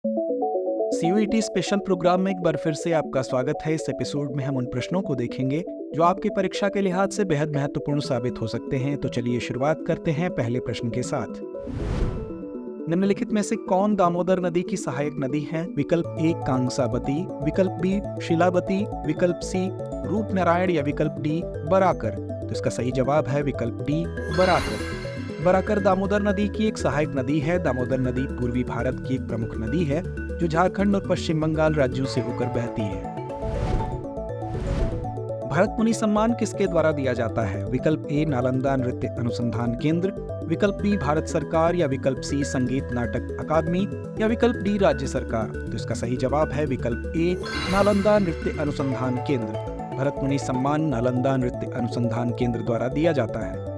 CUET special programme में एक बार फिर से आपका स्वागत है। इस एपिसोड में हम उन प्रश्नों को देखेंगे जो आपकी परीक्षा के लिहाज से बेहद महत्वपूर्ण साबित हो सकते हैं। तो चलिए शुरुआत करते हैं पहले प्रश्न के साथ। निम्नलिखित में से कौन दामोदर नदी की सहायक नदी है? विकल्प ए कांसाबती, विकल्प बी शिलावती, विकल्प सी रूपनारायण या विकल्प डी बराकर। तो इसका सही जवाब है विकल्प डी बराकर। बराकर दामोदर नदी की एक सहायक नदी है। दामोदर नदी पूर्वी भारत की एक प्रमुख नदी है जो झारखंड और पश्चिम बंगाल राज्यों से होकर बहती है। भरत मुनि सम्मान किसके द्वारा दिया जाता है? विकल्प ए नालंदा नृत्य अनुसंधान केंद्र, विकल्प बी भारत सरकार या विकल्प सी संगीत नाटक अकादमी या विकल्प डी राज्य सरकार। तो इसका सही जवाब है विकल्प ए नालंदा नृत्य अनुसंधान केंद्र। भरत मुनि सम्मान नालंदा नृत्य अनुसंधान केंद्र द्वारा दिया जाता है।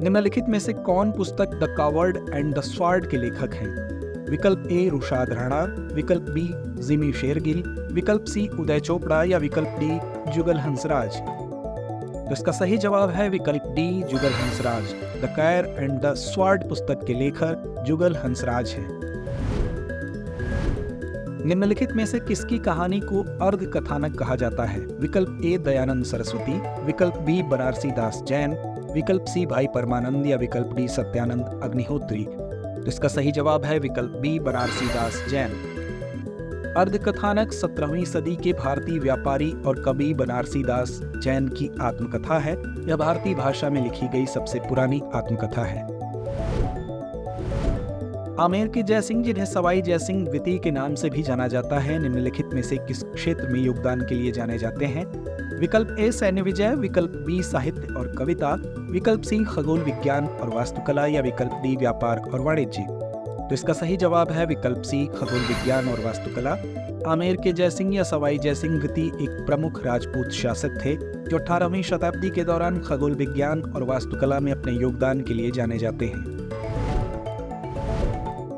निम्नलिखित में से कौन पुस्तक the coward and the sword के लेखक हैं? विकल्प ए रुशाद राणा, विकल्प बी जिमी शेरगिल, विकल्प सी उदय चोपड़ा या विकल्प डी जुगल हंसराज। तो इसका सही जवाब है विकल्प डी जुगल हंसराज। द कायर एंड द स्वॉर्ड पुस्तक के लेखक जुगल हंसराज हैं। निम्नलिखित में से किसकी कहानी को अर्ध कथानक कहा जाता है? विकल्प ए दयानंद सरस्वती, विकल्प बी बनारसी दास जैन, विकल्प सी भाई परमानंद या विकल्प डी सत्यानंद अग्निहोत्री। तो इसका सही जवाब है विकल्प बी बनारसी दास जैन। अर्धकथानक 17वीं सदी के भारतीय व्यापारी और कवि बनारसी दास जैन की आत्मकथा है। यह भारतीय भाषा में लिखी गई सबसे पुरानी आत्मकथा है। आमेर के जयसिंह, जिन्हें सवाई जयसिंह द्वितीय के नाम से भी जाना जाता है, निम्नलिखित में से किस क्षेत्र में योगदान के लिए जाने जाते हैं? विकल्प ए सैन्य विजय, विकल्प बी साहित्य और कविता, विकल्प सी खगोल विज्ञान और वास्तुकला या विकल्प डी व्यापार और वाणिज्य। तो इसका सही जवाब है विकल्प सी खगोल विज्ञान और वास्तुकला। आमेर के जयसिंह या सवाई जयसिंह द्वितीय एक प्रमुख राजपूत शासक थे जो 18वीं शताब्दी के दौरान खगोल विज्ञान और वास्तुकला में अपने योगदान के लिए जाने जाते हैं।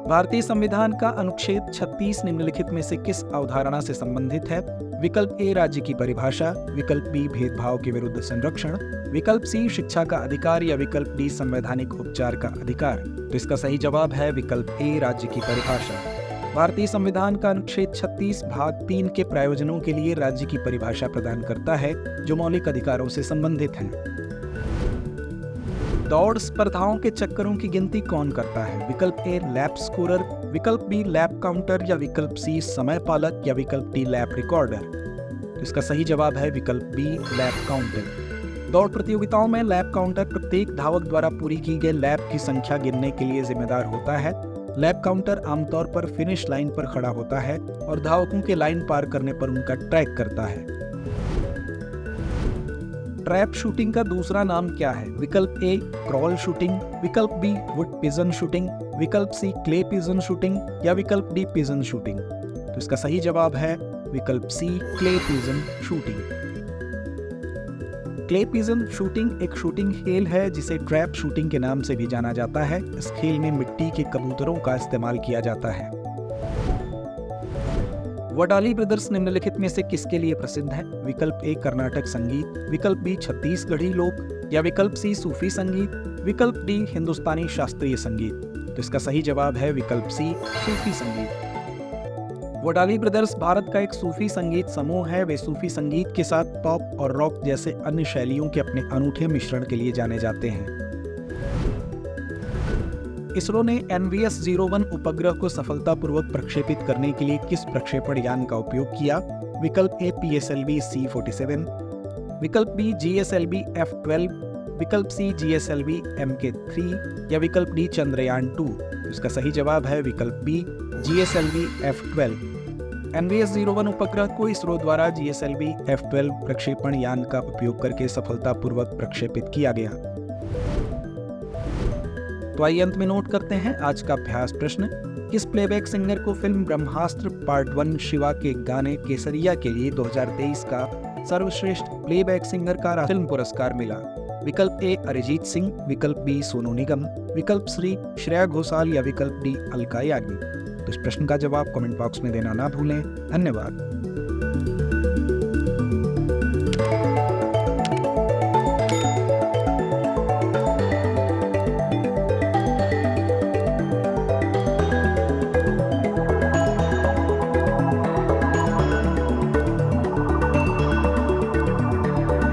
भारतीय संविधान का अनुच्छेद 36 निम्नलिखित में से किस अवधारणा से संबंधित है? विकल्प ए राज्य की परिभाषा, विकल्प बी भेदभाव के विरुद्ध संरक्षण, विकल्प सी शिक्षा का अधिकार या विकल्प डी संवैधानिक उपचार का अधिकार। तो इसका सही जवाब है विकल्प ए राज्य की परिभाषा। भारतीय संविधान का अनुच्छेद 36 भाग 3 के प्रयोजनों के लिए राज्य की परिभाषा प्रदान करता है जो मौलिक अधिकारों से संबंधित हैं। दौड़ स्पर्धाओं के चक्करों की गिनती कौन करता है? विकल्प ए लैप स्कोरर, विकल्प बी लैप काउंटर या विकल्प सी समय पालक या विकल्प डी लैप रिकॉर्डर। तो इसका सही जवाब है विकल्प बी लैप काउंटर। दौड़ प्रतियोगिताओं में लैप काउंटर प्रत्येक धावक द्वारा पूरी की गई लैप की संख्या गिनने के लिए जिम्मेदार होता है। लैप काउंटर आमतौर पर फिनिश लाइन पर खड़ा होता है और धावकों के लाइन पार करने पर उनका ट्रैक करता है। ट्रैप शूटिंग का दूसरा नाम क्या है? विकल्प ए क्रॉल शूटिंग, विकल्प बी वुड पिजन शूटिंग, विकल्प सी क्ले पिजन शूटिंग या विकल्प डी पिजन शूटिंग। तो इसका सही जवाब है विकल्प C clay pigeon shooting. Clay pigeon shooting एक शूटिंग खेल है जिसे ट्रैप शूटिंग के नाम से भी जाना जाता है। इस खेल में मिट्टी के कबूतरों का इस्तेमाल किया जाता है। वडाली ब्रदर्स निम्नलिखित में से किसके लिए प्रसिद्ध है? विकल्प ए कर्नाटक संगीत, विकल्प बी छत्तीसगढ़ी लोक या विकल्प सी सूफी संगीत, विकल्प डी हिंदुस्तानी शास्त्रीय संगीत। तो इसका सही जवाब है विकल्प सी सूफी संगीत। वडाली ब्रदर्स भारत का एक सूफी संगीत समूह है। वे सूफी संगीत के साथ पॉप और रॉक जैसे अन्य शैलियों के अपने अनूठे मिश्रण के लिए जाने जाते हैं। इसरो ने NVS-01 उपग्रह को सफलतापूर्वक प्रक्षेपित करने के लिए किस प्रक्षेपण यान का उपयोग किया? विकल्प ए PSLV C-47, विकल्प बी GSLV F-12, विकल्प सी GSLV Mk-3 या विकल्प डी चंद्रयान 2। इसका सही जवाब है विकल्प बी GSLV F-12। NVS-01 उपग्रह को इसरो द्वारा GSLV F-12 प्रक्षेपण यान का उपयोग करके सफलतापूर्वक प्रक्षेपित किया गया। तो आइए अंत में नोट करते हैं आज का अभ्यास प्रश्न। किस प्लेबैक सिंगर को फिल्म ब्रह्मास्त्र पार्ट 1 शिवा के गाने केसरिया के लिए 2023 का सर्वश्रेष्ठ प्लेबैक सिंगर का फिल्म पुरस्कार मिला? विकल्प ए अरिजीत सिंह, विकल्प बी सोनू निगम, विकल्प सी श्रेया घोषाल या विकल्प डी अलका याग्निक। तो इस प्रश्न का जवाब कमेंट बॉक्स में देना ना भूलें। धन्यवाद।